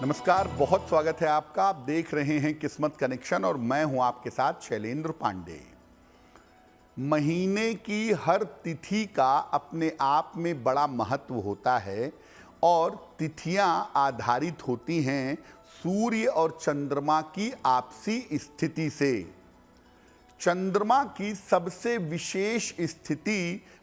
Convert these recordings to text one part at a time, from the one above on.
नमस्कार, बहुत स्वागत है आपका। आप देख रहे हैं किस्मत कनेक्शन और मैं हूं आपके साथ शैलेंद्र पांडे। महीने की हर तिथि का अपने आप में बड़ा महत्व होता है और तिथियां आधारित होती हैं सूर्य और चंद्रमा की आपसी स्थिति से। चंद्रमा की सबसे विशेष स्थिति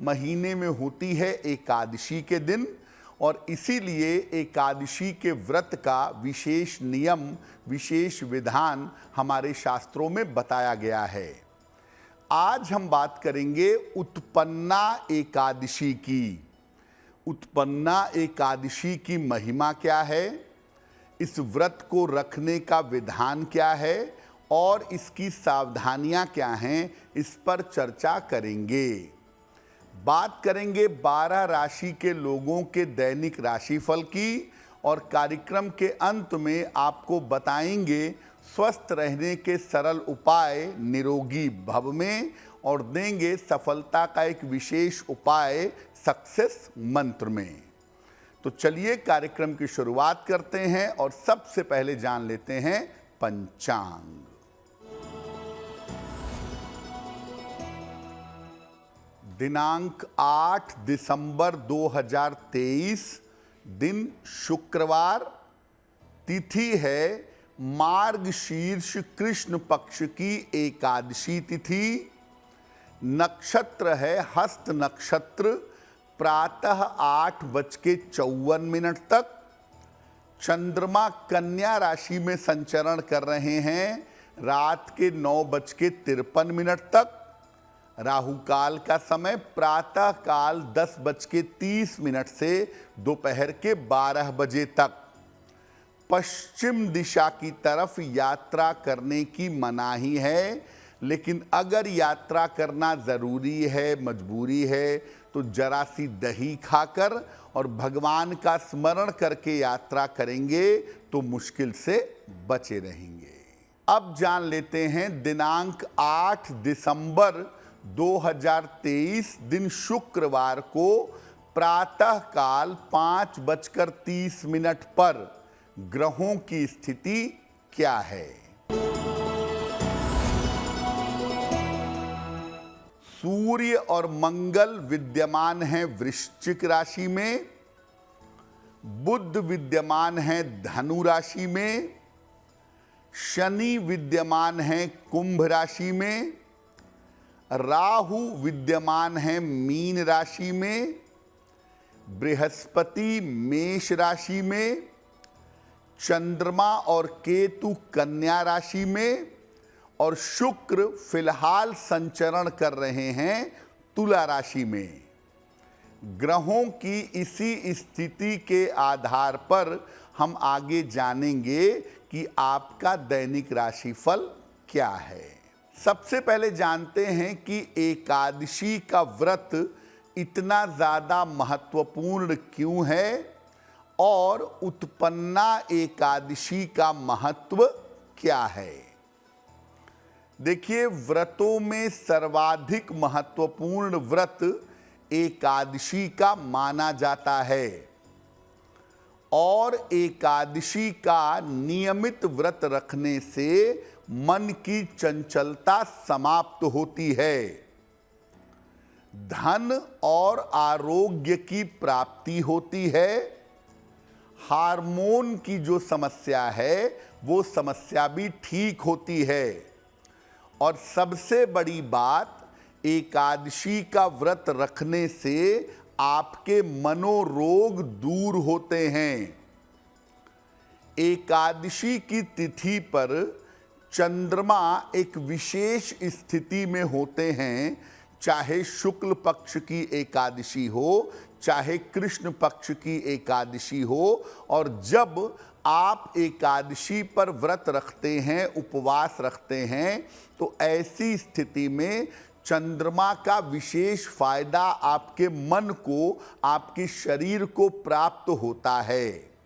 महीने में होती है एकादशी के दिन और इसीलिए एकादशी के व्रत का विशेष नियम, विशेष विधान हमारे शास्त्रों में बताया गया है। आज हम बात करेंगे उत्पन्ना एकादशी की। उत्पन्ना एकादशी की महिमा क्या है, इस व्रत को रखने का विधान क्या है और इसकी सावधानियां क्या हैं, इस पर चर्चा करेंगे। बात करेंगे 12 राशि के लोगों के दैनिक राशिफल की और कार्यक्रम के अंत में आपको बताएंगे स्वस्थ रहने के सरल उपाय निरोगी भव में और देंगे सफलता का एक विशेष उपाय सक्सेस मंत्र में। तो चलिए कार्यक्रम की शुरुआत करते हैं और सबसे पहले जान लेते हैं पंचांग। दिनांक 8 दिसंबर 2023, दिन शुक्रवार, तिथि है मार्गशीर्ष कृष्ण पक्ष की एकादशी तिथि, नक्षत्र है हस्त नक्षत्र, प्रातः 8:54 तक। चंद्रमा कन्या राशि में संचरण कर रहे हैं रात के 9:53 तक। राहु काल का समय प्रातः काल 10:30 से दोपहर के 12 बजे तक। पश्चिम दिशा की तरफ यात्रा करने की मनाही है, लेकिन अगर यात्रा करना ज़रूरी है, मजबूरी है, तो जरा सी दही खाकर और भगवान का स्मरण करके यात्रा करेंगे तो मुश्किल से बचे रहेंगे। अब जान लेते हैं दिनांक 8 दिसंबर 2023, दिन शुक्रवार को प्रातः काल 5:30 पर ग्रहों की स्थिति क्या है। सूर्य और मंगल विद्यमान हैं वृश्चिक राशि में, बुध विद्यमान है धनु राशि में, शनि विद्यमान है कुंभ राशि में, राहु विद्यमान है मीन राशि में, बृहस्पति मेष राशि में, चंद्रमा और केतु कन्या राशि में और शुक्र फिलहाल संचरण कर रहे हैं तुला राशि में। ग्रहों की इसी स्थिति के आधार पर हम आगे जानेंगे कि आपका दैनिक राशिफल क्या है। सबसे पहले जानते हैं कि एकादशी का व्रत इतना ज़्यादा महत्वपूर्ण क्यों है और उत्पन्ना एकादशी का महत्व क्या है। देखिए, व्रतों में सर्वाधिक महत्वपूर्ण व्रत एकादशी का माना जाता है और एकादशी का नियमित व्रत रखने से मन की चंचलता समाप्त होती है, धन और आरोग्य की प्राप्ति होती है, हार्मोन की जो समस्या है वो समस्या भी ठीक होती है और सबसे बड़ी बात, एकादशी का व्रत रखने से आपके मनोरोग दूर होते हैं। एकादशी की तिथि पर चंद्रमा एक विशेष स्थिति में होते हैं, चाहे शुक्ल पक्ष की एकादशी हो, चाहे कृष्ण पक्ष की एकादशी हो। और जब आप एकादशी पर व्रत रखते हैं, उपवास रखते हैं, तो ऐसी स्थिति में चंद्रमा का विशेष फायदा आपके मन को, आपके शरीर को प्राप्त होता है।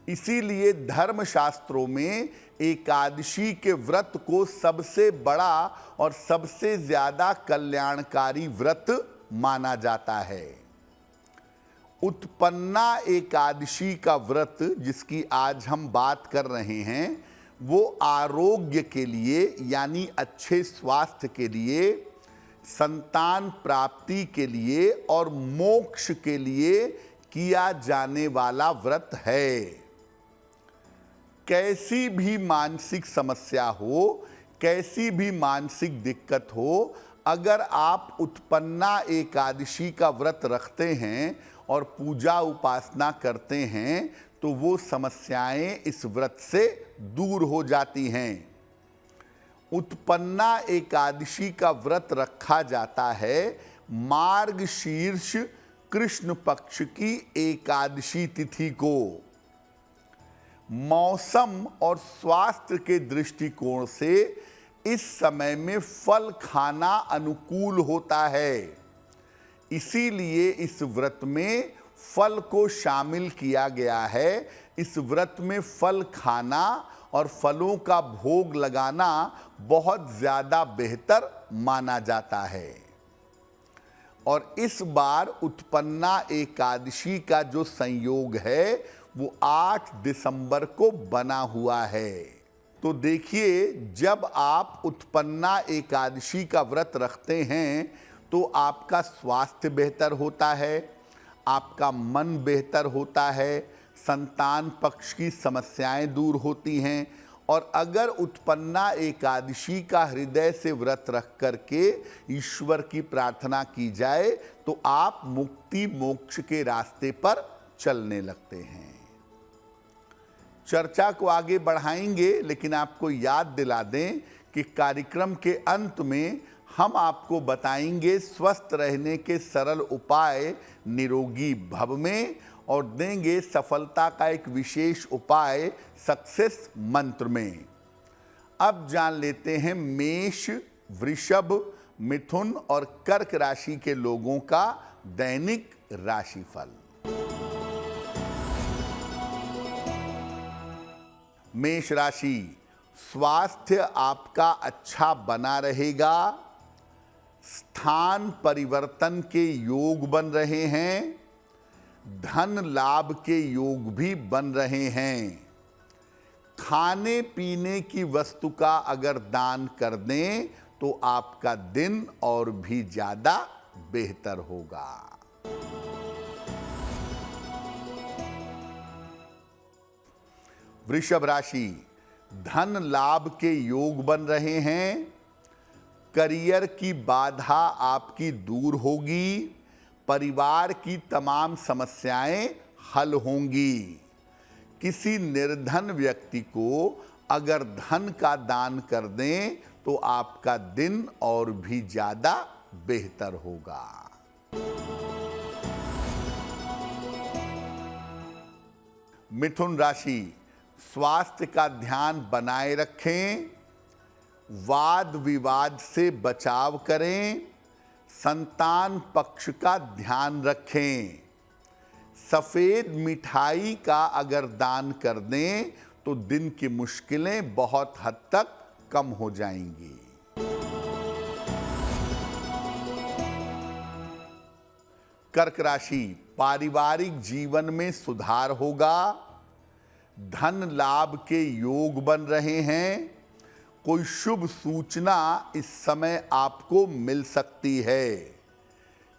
इसीलिए धर्मशास्त्रों में एकादशी के व्रत को सबसे बड़ा और सबसे ज़्यादा कल्याणकारी व्रत माना जाता है। उत्पन्ना एकादशी का व्रत जिसकी आज हम बात कर रहे हैं वो आरोग्य के लिए यानी अच्छे स्वास्थ्य के लिए, संतान प्राप्ति के लिए और मोक्ष के लिए किया जाने वाला व्रत है। कैसी भी मानसिक समस्या हो, कैसी भी मानसिक दिक्कत हो, अगर आप उत्पन्ना एकादशी का व्रत रखते हैं और पूजा उपासना करते हैं तो वो समस्याएं इस व्रत से दूर हो जाती हैं। उत्पन्ना एकादशी का व्रत रखा जाता है मार्गशीर्ष कृष्ण पक्ष की एकादशी तिथि को। मौसम और स्वास्थ्य के दृष्टिकोण से इस समय में फल खाना अनुकूल होता है, इसीलिए इस व्रत में फल को शामिल किया गया है। इस व्रत में फल खाना और फलों का भोग लगाना बहुत ज़्यादा बेहतर माना जाता है। और इस बार उत्पन्ना एकादशी का जो संयोग है वो 8 दिसंबर को बना हुआ है। तो देखिए, जब आप उत्पन्ना एकादशी का व्रत रखते हैं तो आपका स्वास्थ्य बेहतर होता है, आपका मन बेहतर होता है, संतान पक्ष की समस्याएं दूर होती हैं। और अगर उत्पन्ना एकादशी का हृदय से व्रत रख करके ईश्वर की प्रार्थना की जाए तो आप मुक्ति मोक्ष के रास्ते पर चलने लगते हैं। चर्चा को आगे बढ़ाएंगे, लेकिन आपको याद दिला दें कि कार्यक्रम के अंत में हम आपको बताएंगे स्वस्थ रहने के सरल उपाय निरोगी भव में और देंगे सफलता का एक विशेष उपाय सक्सेस मंत्र में। अब जान लेते हैं मेष, वृषभ, मिथुन और कर्क राशि के लोगों का दैनिक राशिफल। मेष राशि, स्वास्थ्य आपका अच्छा बना रहेगा। स्थान परिवर्तन के योग बन रहे हैं। धन लाभ के योग भी बन रहे हैं। खाने पीने की वस्तु का अगर दान कर दें तो आपका दिन और भी ज्यादा बेहतर होगा। वृषभ राशि, धन लाभ के योग बन रहे हैं। करियर की बाधा आपकी दूर होगी। परिवार की तमाम समस्याएं हल होंगी। किसी निर्धन व्यक्ति को अगर धन का दान कर दें तो आपका दिन और भी ज्यादा बेहतर होगा। मिथुन राशि, स्वास्थ्य का ध्यान बनाए रखें। वाद विवाद से बचाव करें। संतान पक्ष का ध्यान रखें। सफेद मिठाई का अगर दान कर दें तो दिन की मुश्किलें बहुत हद तक कम हो जाएंगी। कर्क राशि, पारिवारिक जीवन में सुधार होगा। धन लाभ के योग बन रहे हैं। कोई शुभ सूचना इस समय आपको मिल सकती है।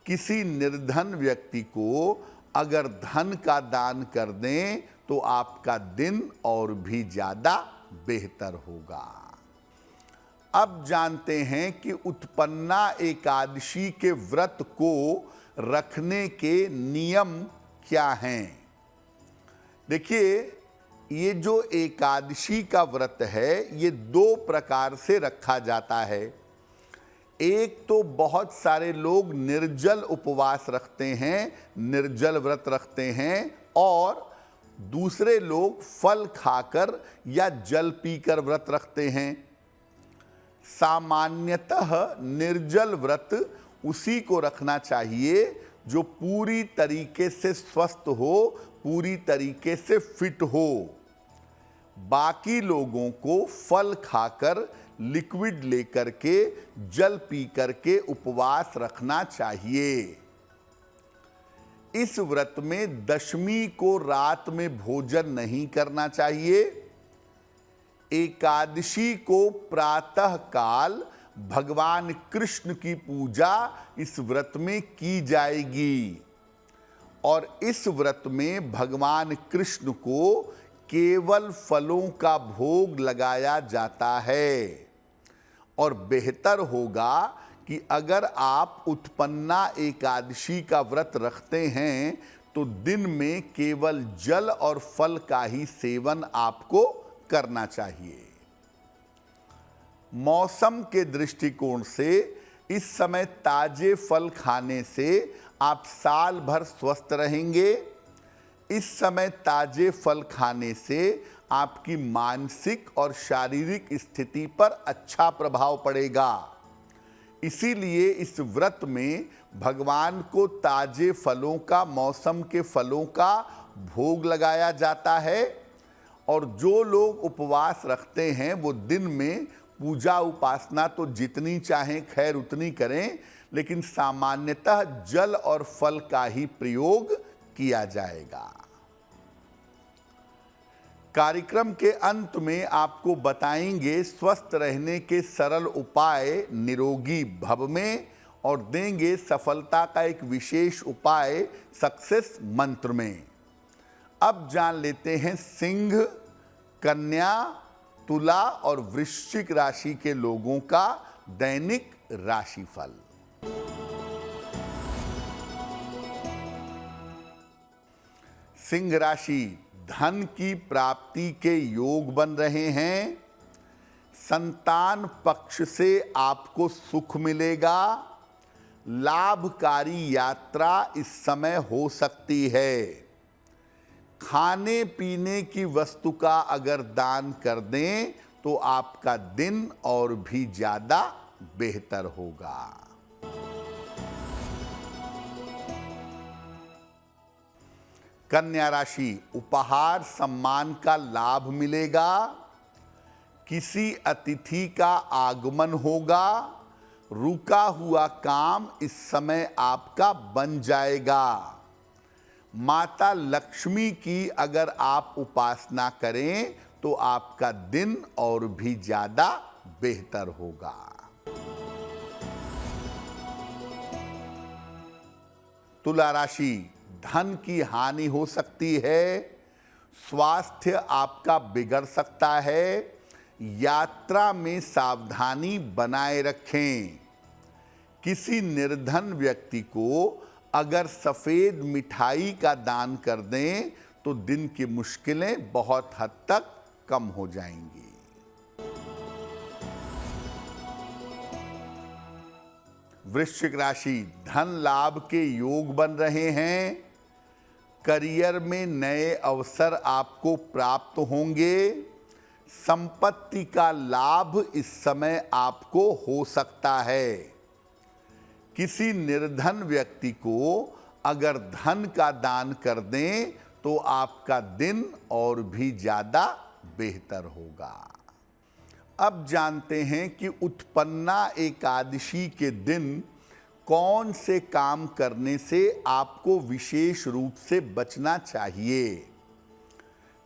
किसी निर्धन व्यक्ति को अगर धन का दान कर दें तो आपका दिन और भी ज्यादा बेहतर होगा। अब जानते हैं कि उत्पन्ना एकादशी के व्रत को रखने के नियम क्या हैं। देखिए, ये जो एकादशी का व्रत है ये 2 प्रकार से रखा जाता है। एक तो बहुत सारे लोग निर्जल उपवास रखते हैं, निर्जल व्रत रखते हैं, और दूसरे लोग फल खाकर या जल पीकर व्रत रखते हैं। सामान्यतः निर्जल व्रत उसी को रखना चाहिए जो पूरी तरीके से स्वस्थ हो, पूरी तरीके से फिट हो। बाकी लोगों को फल खाकर, लिक्विड लेकर के, जल पी करके उपवास रखना चाहिए। इस व्रत में दशमी को रात में भोजन नहीं करना चाहिए। एकादशी को प्रातः काल भगवान कृष्ण की पूजा इस व्रत में की जाएगी और इस व्रत में भगवान कृष्ण को केवल फलों का भोग लगाया जाता है। और बेहतर होगा कि अगर आप उत्पन्ना एकादशी का व्रत रखते हैं तो दिन में केवल जल और फल का ही सेवन आपको करना चाहिए। मौसम के दृष्टिकोण से इस समय ताजे फल खाने से आप साल भर स्वस्थ रहेंगे। इस समय ताजे फल खाने से आपकी मानसिक और शारीरिक स्थिति पर अच्छा प्रभाव पड़ेगा। इसीलिए इस व्रत में भगवान को ताजे फलों का, मौसम के फलों का भोग लगाया जाता है। और जो लोग उपवास रखते हैं वो दिन में पूजा उपासना तो जितनी चाहें खैर उतनी करें, लेकिन सामान्यतः जल और फल का ही प्रयोग किया जाएगा। कार्यक्रम के अंत में आपको बताएंगे स्वस्थ रहने के सरल उपाय निरोगी भव में और देंगे सफलता का एक विशेष उपाय सक्सेस मंत्र में। अब जान लेते हैं सिंह, कन्या, तुला और वृश्चिक राशि के लोगों का दैनिक राशिफल। सिंह राशि, धन की प्राप्ति के योग बन रहे हैं। संतान पक्ष से आपको सुख मिलेगा। लाभकारी यात्रा इस समय हो सकती है। खाने पीने की वस्तु का अगर दान कर दें तो आपका दिन और भी ज्यादा बेहतर होगा। कन्या राशि, उपहार सम्मान का लाभ मिलेगा। किसी अतिथि का आगमन होगा। रुका हुआ काम इस समय आपका बन जाएगा। माता लक्ष्मी की अगर आप उपासना करें तो आपका दिन और भी ज्यादा बेहतर होगा। तुला राशि, धन की हानि हो सकती है। स्वास्थ्य आपका बिगड़ सकता है। यात्रा में सावधानी बनाए रखें। किसी निर्धन व्यक्ति को अगर सफेद मिठाई का दान कर दें तो दिन की मुश्किलें बहुत हद तक कम हो जाएंगी। वृश्चिक राशि, धन लाभ के योग बन रहे हैं। करियर में नए अवसर आपको प्राप्त होंगे। संपत्ति का लाभ इस समय आपको हो सकता है। किसी निर्धन व्यक्ति को अगर धन का दान कर दें तो आपका दिन और भी ज्यादा बेहतर होगा। अब जानते हैं कि उत्पन्ना एकादशी के दिन कौन से काम करने से आपको विशेष रूप से बचना चाहिए।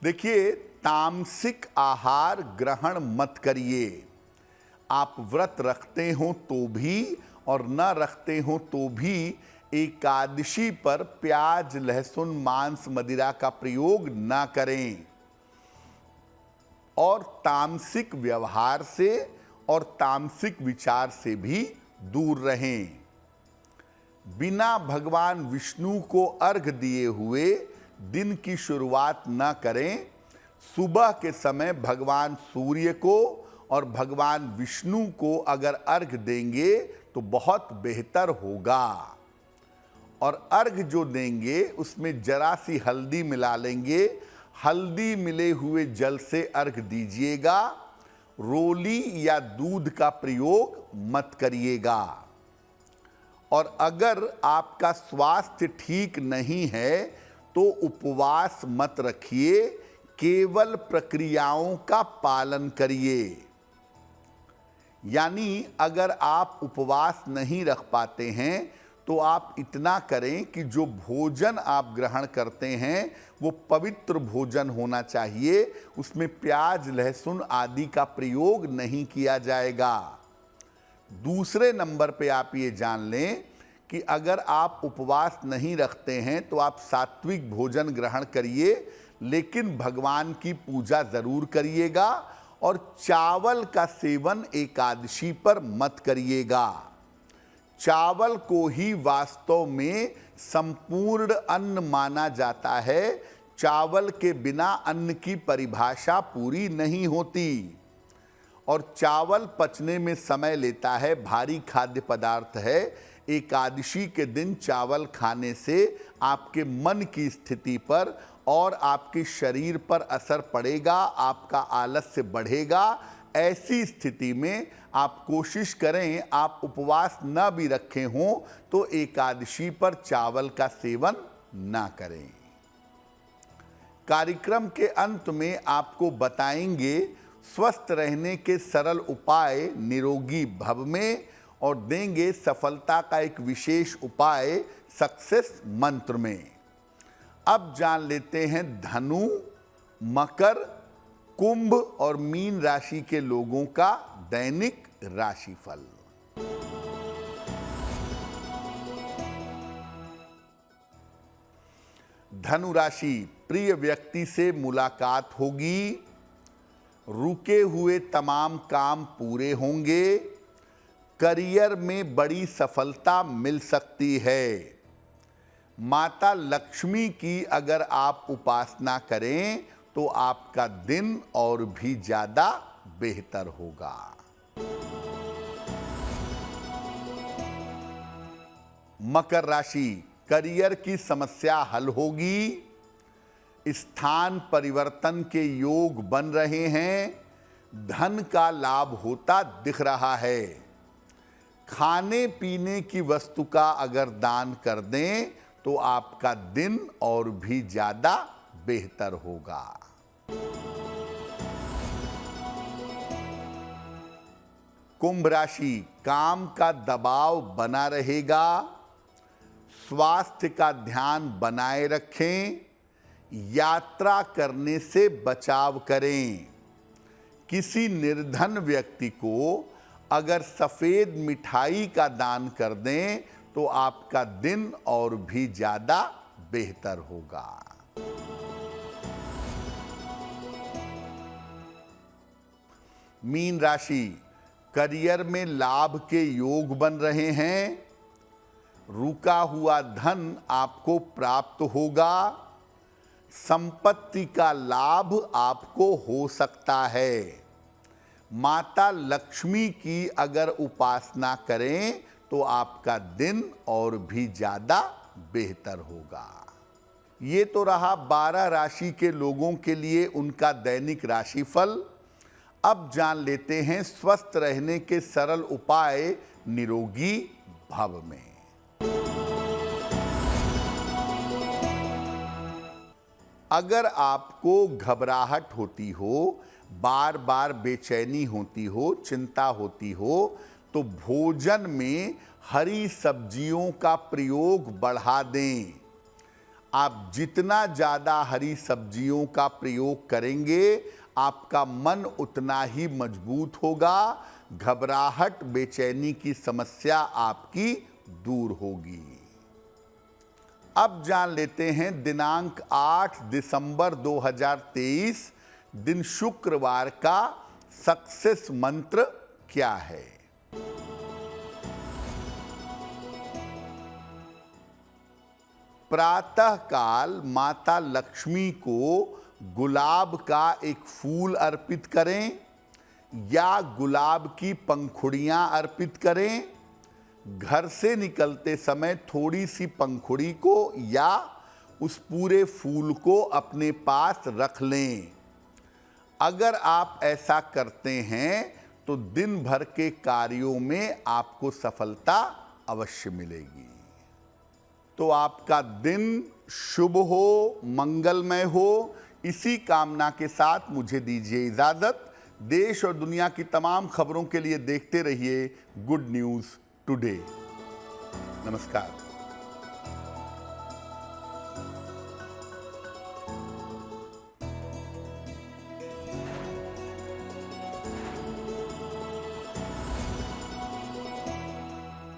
देखिए, तामसिक आहार ग्रहण मत करिए। आप व्रत रखते हो तो भी और न रखते हो तो भी एकादशी पर प्याज, लहसुन, मांस, मदिरा का प्रयोग न करें। और तामसिक व्यवहार से और तामसिक विचार से भी दूर रहें। बिना भगवान विष्णु को अर्घ दिए हुए दिन की शुरुआत न करें। सुबह के समय भगवान सूर्य को और भगवान विष्णु को अगर अर्घ देंगे तो बहुत बेहतर होगा। और अर्घ जो देंगे उसमें जरा सी हल्दी मिला लेंगे। हल्दी मिले हुए जल से अर्घ दीजिएगा। रोली या दूध का प्रयोग मत करिएगा। और अगर आपका स्वास्थ्य ठीक नहीं है तो उपवास मत रखिए, केवल प्रक्रियाओं का पालन करिए। यानी अगर आप उपवास नहीं रख पाते हैं तो तो आप इतना करें कि जो भोजन आप ग्रहण करते हैं वो पवित्र भोजन होना चाहिए, उसमें प्याज लहसुन आदि का प्रयोग नहीं किया जाएगा। दूसरे नंबर पे आप ये जान लें कि अगर आप उपवास नहीं रखते हैं तो आप सात्विक भोजन ग्रहण करिए, लेकिन भगवान की पूजा जरूर करिएगा और चावल का सेवन एकादशी पर मत करिएगा। चावल को ही वास्तव में संपूर्ण अन्न माना जाता है। चावल के बिना अन्न की परिभाषा पूरी नहीं होती और चावल पचने में समय लेता है, भारी खाद्य पदार्थ है। एकादशी के दिन चावल खाने से आपके मन की स्थिति पर और आपके शरीर पर असर पड़ेगा, आपका आलस्य बढ़ेगा। ऐसी स्थिति में आप कोशिश करें, आप उपवास न भी रखे हों तो एकादशी पर चावल का सेवन ना करें। कार्यक्रम के अंत में आपको बताएंगे स्वस्थ रहने के सरल उपाय निरोगी भव में और देंगे सफलता का एक विशेष उपाय सक्सेस मंत्र में। अब जान लेते हैं धनु, मकर, कुंभ और मीन राशि के लोगों का दैनिक राशिफल। धनु राशि, प्रिय व्यक्ति से मुलाकात होगी, रुके हुए तमाम काम पूरे होंगे, करियर में बड़ी सफलता मिल सकती है। माता लक्ष्मी की अगर आप उपासना करें तो आपका दिन और भी ज्यादा बेहतर होगा। मकर राशि, करियर की समस्या हल होगी, स्थान परिवर्तन के योग बन रहे हैं, धन का लाभ होता दिख रहा है। खाने पीने की वस्तु का अगर दान कर दें तो आपका दिन और भी ज्यादा बेहतर होगा। कुंभ राशि, काम का दबाव बना रहेगा, स्वास्थ्य का ध्यान बनाए रखें, यात्रा करने से बचाव करें। किसी निर्धन व्यक्ति को अगर सफेद मिठाई का दान कर दें तो आपका दिन और भी ज्यादा बेहतर होगा। मीन राशि, करियर में लाभ के योग बन रहे हैं, रुका हुआ धन आपको प्राप्त होगा, संपत्ति का लाभ आपको हो सकता है। माता लक्ष्मी की अगर उपासना करें तो आपका दिन और भी ज्यादा बेहतर होगा। ये तो रहा 12 राशि के लोगों के लिए उनका दैनिक राशिफल। अब जान लेते हैं स्वस्थ रहने के सरल उपाय निरोगी भव में। अगर आपको घबराहट होती हो, बार बार बेचैनी होती हो, चिंता होती हो, तो भोजन में हरी सब्जियों का प्रयोग बढ़ा दें। आप जितना ज़्यादा हरी सब्जियों का प्रयोग करेंगे आपका मन उतना ही मजबूत होगा, घबराहट बेचैनी की समस्या आपकी दूर होगी। अब जान लेते हैं दिनांक 8 दिसंबर 2023 दिन शुक्रवार का सक्सेस मंत्र क्या है। प्रातः काल माता लक्ष्मी को गुलाब का एक फूल अर्पित करें या गुलाब की पंखुड़ियां अर्पित करें। घर से निकलते समय थोड़ी सी पंखुड़ी को या उस पूरे फूल को अपने पास रख लें। अगर आप ऐसा करते हैं तो दिन भर के कार्यों में आपको सफलता अवश्य मिलेगी। तो आपका दिन शुभ हो, मंगलमय हो, इसी कामना के साथ मुझे दीजिए इजाजत। देश और दुनिया की तमाम खबरों के लिए देखते रहिए गुड न्यूज़ टुडे। नमस्कार।